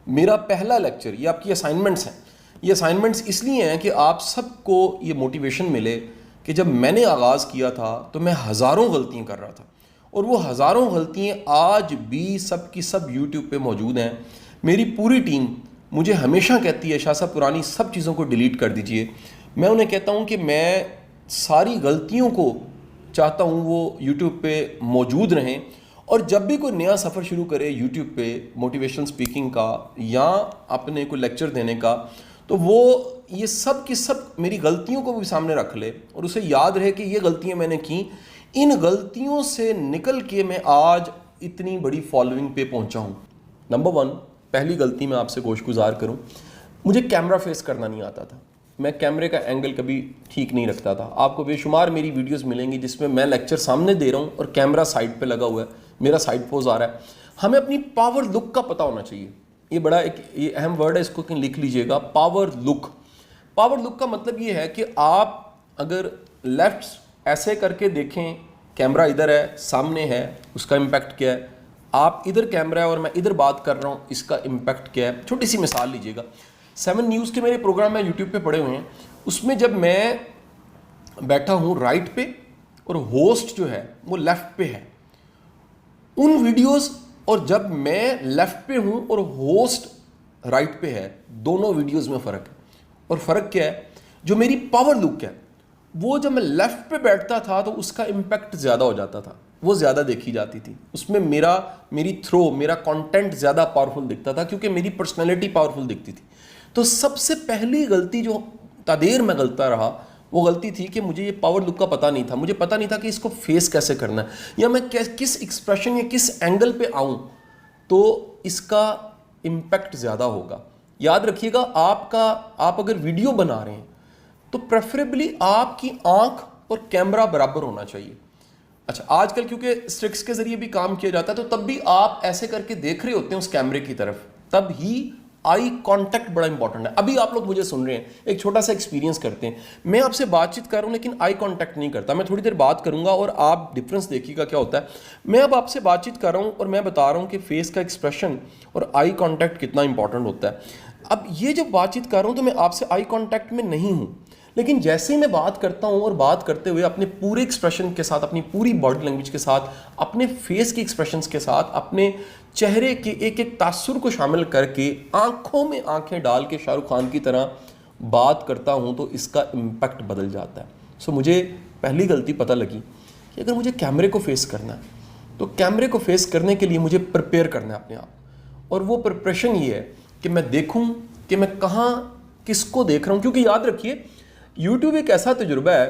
میرا پہلا لیکچر، یہ آپ کی اسائنمنٹس ہیں، یہ اسائنمنٹس اس لیے ہیں کہ آپ سب کو یہ موٹیویشن ملے کہ جب میں نے آغاز کیا تھا تو میں ہزاروں غلطیاں کر رہا تھا، اور وہ ہزاروں غلطیاں آج بھی سب کی سب یوٹیوب پہ موجود ہیں۔ میری پوری ٹیم مجھے ہمیشہ کہتی ہے شاہ صاحب پرانی سب چیزوں کو ڈیلیٹ کر دیجئے۔ میں انہیں کہتا ہوں کہ میں ساری غلطیوں کو چاہتا ہوں وہ یوٹیوب پہ موجود رہیں، اور جب بھی کوئی نیا سفر شروع کرے یوٹیوب پہ موٹیویشنل سپیکنگ کا یا اپنے کوئی لیکچر دینے کا، تو وہ یہ سب کی سب میری غلطیوں کو بھی سامنے رکھ لے اور اسے یاد رہے کہ یہ غلطیاں میں نے کی، ان غلطیوں سے نکل کے میں آج اتنی بڑی فالوئنگ پہ پہنچا ہوں۔ نمبر 1، پہلی غلطی میں آپ سے گوش گزار کروں، مجھے کیمرہ فیس کرنا نہیں آتا تھا۔ میں کیمرے کا اینگل کبھی ٹھیک نہیں رکھتا تھا۔ آپ کو بے شمار میری ویڈیوز ملیں گی جس میں میں لیکچر سامنے دے رہا ہوں اور کیمرہ سائڈ پہ لگا ہوا ہے، میرا سائڈ پوز آ رہا ہے۔ ہمیں اپنی پاور لک کا پتہ ہونا چاہیے، یہ بڑا ایک یہ اہم ورڈ ہے، اس کو لکھ لیجئے گا، پاور لک۔ پاور لک کا مطلب یہ ہے کہ آپ اگر لیفٹ ایسے کر کے دیکھیں، کیمرہ ادھر ہے، سامنے ہے، اس کا امپیکٹ کیا ہے، آپ ادھر کیمرہ ہے اور میں ادھر بات کر رہا ہوں، اس کا امپیکٹ کیا ہے۔ چھوٹی سی مثال لیجئے گا، 7 نیوز کے میرے پروگرام میں یوٹیوب پہ پڑے ہوئے ہیں، اس میں جب میں بیٹھا ہوں رائٹ پہ اور ہوسٹ جو ہے وہ لیفٹ پہ ہے، ان ویڈیوز اور جب میں لیفٹ پہ ہوں اور ہوسٹ رائٹ پہ ہے، دونوں ویڈیوز میں فرق ہے۔ اور فرق کیا ہے؟ جو میری پاور لک ہے وہ جب میں لیفٹ پہ بیٹھتا تھا تو اس کا امپیکٹ زیادہ ہو جاتا تھا، وہ زیادہ دیکھی جاتی تھی، اس میں میری تھرو میرا کانٹینٹ زیادہ پاورفل دکھتا تھا کیونکہ میری پرسنالٹی پاورفل دکھتی تھی۔ تو سب سے پہلی غلطی جو تدیر میں غلطہ رہا وہ غلطی تھی کہ مجھے یہ پاور لک کا پتہ نہیں تھا، مجھے پتہ نہیں تھا کہ اس کو فیس کیسے کرنا ہے، یا میں کس ایکسپریشن یا کس اینگل پہ آؤں تو اس کا امپیکٹ زیادہ ہوگا۔ یاد رکھیے گا، آپ اگر ویڈیو بنا رہے ہیں تو پریفریبلی آپ کی آنکھ اور کیمرہ برابر ہونا چاہیے۔ اچھا، آج کل کیونکہ اسٹرکس کے ذریعے بھی کام کیا جاتا ہے تو تب بھی آپ ایسے کر کے دیکھ رہے ہوتے ہیں اس کیمرے کی طرف، تب ہی آئی کانٹیکٹ بڑا امپورٹنٹ ہے۔ ابھی آپ لوگ مجھے سن رہے ہیں، ایک چھوٹا سا ایکسپیرینس کرتے ہیں، میں آپ سے بات چیت کر رہا ہوں لیکن آئی کانٹیکٹ نہیں کرتا۔ میں تھوڑی دیر بات کروں گا اور آپ ڈفرینس دیکھیے گا کیا ہوتا ہے۔ میں اب آپ سے بات چیت کر رہا ہوں اور میں بتا رہا ہوں کہ فیس کا ایکسپریشن اور آئی کانٹیکٹ کتنا امپورٹنٹ ہوتا ہے۔ اب یہ جب بات چیت کر رہا ہوں تو میں آپ سے آئی کانٹیکٹ میں نہیں ہوں، لیکن جیسے ہی میں بات کرتا ہوں اور بات کرتے ہوئے اپنے پورے ایکسپریشن کے ساتھ، اپنی پوری باڈی لینگویج کے ساتھ، اپنے فیس کے ایکسپریشنز کے ساتھ، اپنے چہرے کے ایک ایک تاثر کو شامل کر کے آنکھوں میں آنکھیں ڈال کے شاہ رخ خان کی طرح بات کرتا ہوں تو اس کا امپیکٹ بدل جاتا ہے۔ مجھے پہلی غلطی پتہ لگی کہ اگر مجھے کیمرے کو فیس کرنا ہے تو کیمرے کو فیس کرنے کے لیے مجھے پریپیئر کرنا ہے اپنے آپ، اور وہ پریپریشن یہ ہے کہ میں دیکھوں کہ میں کہاں کس کو دیکھ رہا ہوں، کیونکہ یاد رکھیے یوٹیوب ایک ایسا تجربہ ہے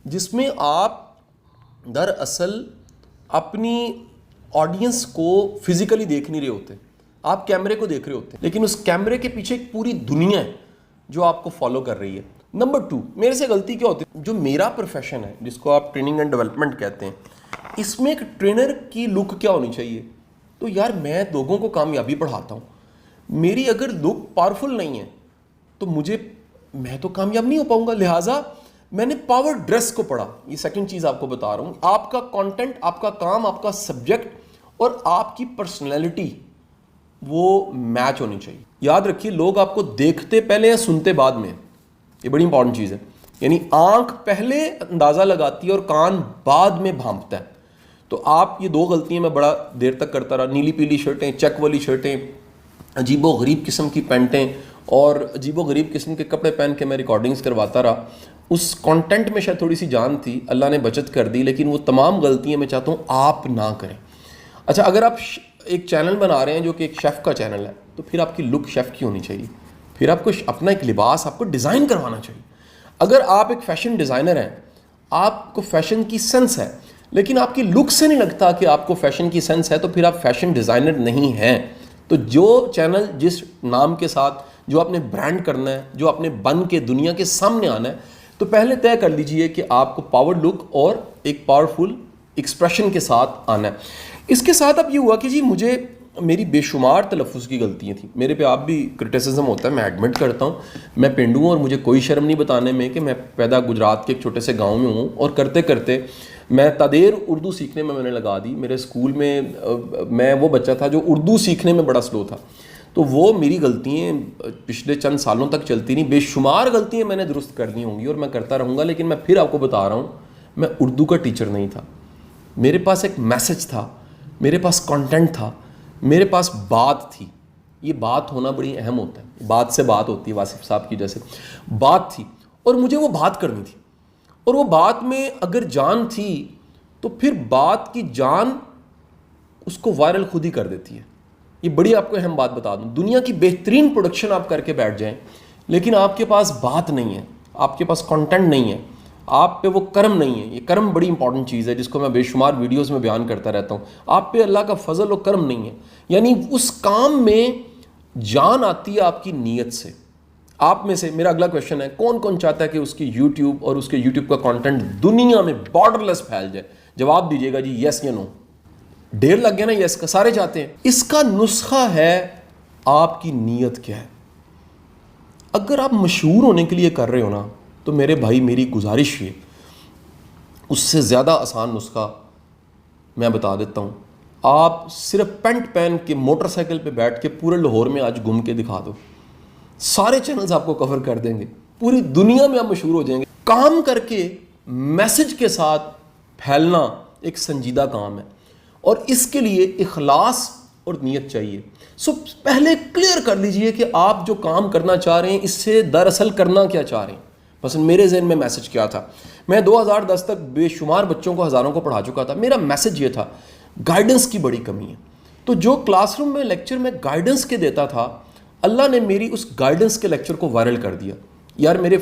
جس میں آپ دراصل اپنی آڈینس کو فزیکلی دیکھ نہیں رہے ہوتے، آپ کیمرے کو دیکھ رہے ہوتے ہیں، لیکن اس کیمرے کے پیچھے ایک پوری دنیا ہے جو آپ کو فالو کر رہی ہے۔ نمبر 2، میرے سے غلطی کیا ہوتی ہے، جو میرا پروفیشن ہے جس کو آپ ٹریننگ اینڈ ڈیولپمنٹ کہتے ہیں، اس میں ایک ٹرینر کی لک کیا ہونی چاہیے؟ تو یار میں لوگوں کو کامیابی پڑھاتا ہوں، میری اگر لک پاورفل نہیں ہے تو میں تو کامیاب نہیں ہو پاؤں گا۔ لہٰذا میں نے پاور ڈریس کو پڑھا۔ یہ سیکنڈ چیز آپ کو بتا رہا ہوں، آپ کا کانٹینٹ، آپ کا کام، آپ کا سبجیکٹ اور آپ کی پرسنالٹی وہ میچ ہونی چاہیے۔ یاد رکھیے، لوگ آپ کو دیکھتے پہلے یا سنتے بعد میں، یہ بڑی امپورٹنٹ چیز ہے۔ یعنی آنکھ پہلے اندازہ لگاتی ہے اور کان بعد میں بھانپتا ہے۔ تو آپ یہ 2 غلطیاں میں بڑا دیر تک کرتا رہا، نیلی پیلی شرٹیں، چیک والی شرٹیں، عجیب و غریب قسم کی پینٹیں اور عجیب و غریب قسم کے کپڑے پہن کے میں ریکارڈنگز کرواتا رہا۔ اس کانٹینٹ میں شاید تھوڑی سی جان تھی، اللہ نے بچت کر دی، لیکن وہ تمام غلطیاں میں چاہتا ہوں آپ نہ کریں۔ اچھا، اگر آپ ایک چینل بنا رہے ہیں جو کہ ایک شیف کا چینل ہے تو پھر آپ کی لک شیف کی ہونی چاہیے، پھر آپ کو اپنا ایک لباس آپ کو ڈیزائن کروانا چاہیے۔ اگر آپ ایک فیشن ڈیزائنر ہیں، آپ کو فیشن کی سینس ہے لیکن آپ کی لک سے نہیں لگتا کہ آپ کو فیشن کی سینس ہے، تو پھر آپ فیشن ڈیزائنر نہیں ہیں۔ تو جو چینل جس نام کے ساتھ جو آپ نے برانڈ کرنا ہے، جو آپ نے بن کے دنیا کے سامنے آنا ہے، تو پہلے طے کر لیجئے کہ آپ کو پاور لک اور ایک پاورفل ایکسپریشن کے ساتھ آنا ہے۔ اس کے ساتھ اب یہ ہوا کہ مجھے میری بے شمار تلفظ کی غلطیاں تھیں، میرے پہ آپ بھی کرٹیسزم ہوتا ہے، میں ایڈمٹ کرتا ہوں، میں پنڈو ہوں اور مجھے کوئی شرم نہیں بتانے میں کہ میں پیدا گجرات کے ایک چھوٹے سے گاؤں میں ہوں، اور کرتے کرتے میں تدیر اردو سیکھنے میں نے لگا دی۔ میرے اسکول میں میں وہ بچہ تھا جو اردو سیکھنے میں بڑا سلو تھا، تو وہ میری غلطیاں پچھلے چند سالوں تک چلتی نہیں، بے شمار غلطیاں میں نے درست کرنی ہوں گی اور میں کرتا رہوں گا، لیکن میں پھر آپ کو بتا رہا ہوں میں اردو کا ٹیچر نہیں تھا. میرے پاس ایک میسج تھا، میرے پاس کانٹینٹ تھا، میرے پاس بات تھی. یہ بات ہونا بڑی اہم ہوتا ہے، بات سے بات ہوتی ہے، واصف صاحب کی جیسے بات تھی اور مجھے وہ بات کرنی تھی. اور وہ بات میں اگر جان تھی تو پھر بات کی جان اس کو وائرل خود ہی کر دیتی ہے. یہ بڑی آپ کو اہم بات بتا دوں، دنیا کی بہترین پروڈکشن آپ کر کے بیٹھ جائیں لیکن آپ کے پاس بات نہیں ہے، آپ کے پاس کانٹینٹ نہیں ہے، آپ پہ وہ کرم نہیں ہے. یہ کرم بڑی امپورٹنٹ چیز ہے جس کو میں بے شمار ویڈیوز میں بیان کرتا رہتا ہوں. آپ پہ اللہ کا فضل و کرم نہیں ہے، یعنی اس کام میں جان آتی ہے آپ کی نیت سے. آپ میں سے میرا اگلا کویشچن ہے، کون کون چاہتا ہے کہ اس کی یوٹیوب اور اس کے یوٹیوب کا کانٹینٹ دنیا میں بارڈر لیس پھیل جائے؟ جواب دیجیے گا جی یس یا نو. ڈیر لگ گیا نا یس کا، سارے چاہتے ہیں. اس کا نسخہ ہے آپ کی نیت کیا ہے. اگر آپ مشہور ہونے کے لیے کر رہے ہو نا تو میرے بھائی میری گزارش ہے، اس سے زیادہ آسان نسخہ میں بتا دیتا ہوں. آپ صرف پینٹ پہن کے موٹر سائیکل پہ بیٹھ کے پورے لاہور میں آج گھوم کے دکھا دو، سارے چینلز آپ کو کور کر دیں گے، پوری دنیا میں آپ مشہور ہو جائیں گے. کام کر کے میسج کے ساتھ پھیلنا ایک سنجیدہ کام ہے اور اس کے لیے اخلاص اور نیت چاہیے. پہلے کلیئر کر لیجئے کہ آپ جو کام کرنا چاہ رہے ہیں اس سے دراصل کرنا کیا چاہ رہے ہیں. مثلا میرے ذہن میں میسج کیا تھا، میں 2010 تک بے شمار بچوں کو، ہزاروں کو پڑھا چکا تھا. میرا میسج یہ تھا گائیڈنس کی بڑی کمی ہے. تو جو کلاس روم میں لیکچر میں گائیڈنس کے دیتا تھا، اللہ نے میری اس گائیڈنس کے لیکچر کو وائرل کر دیا. یار میرے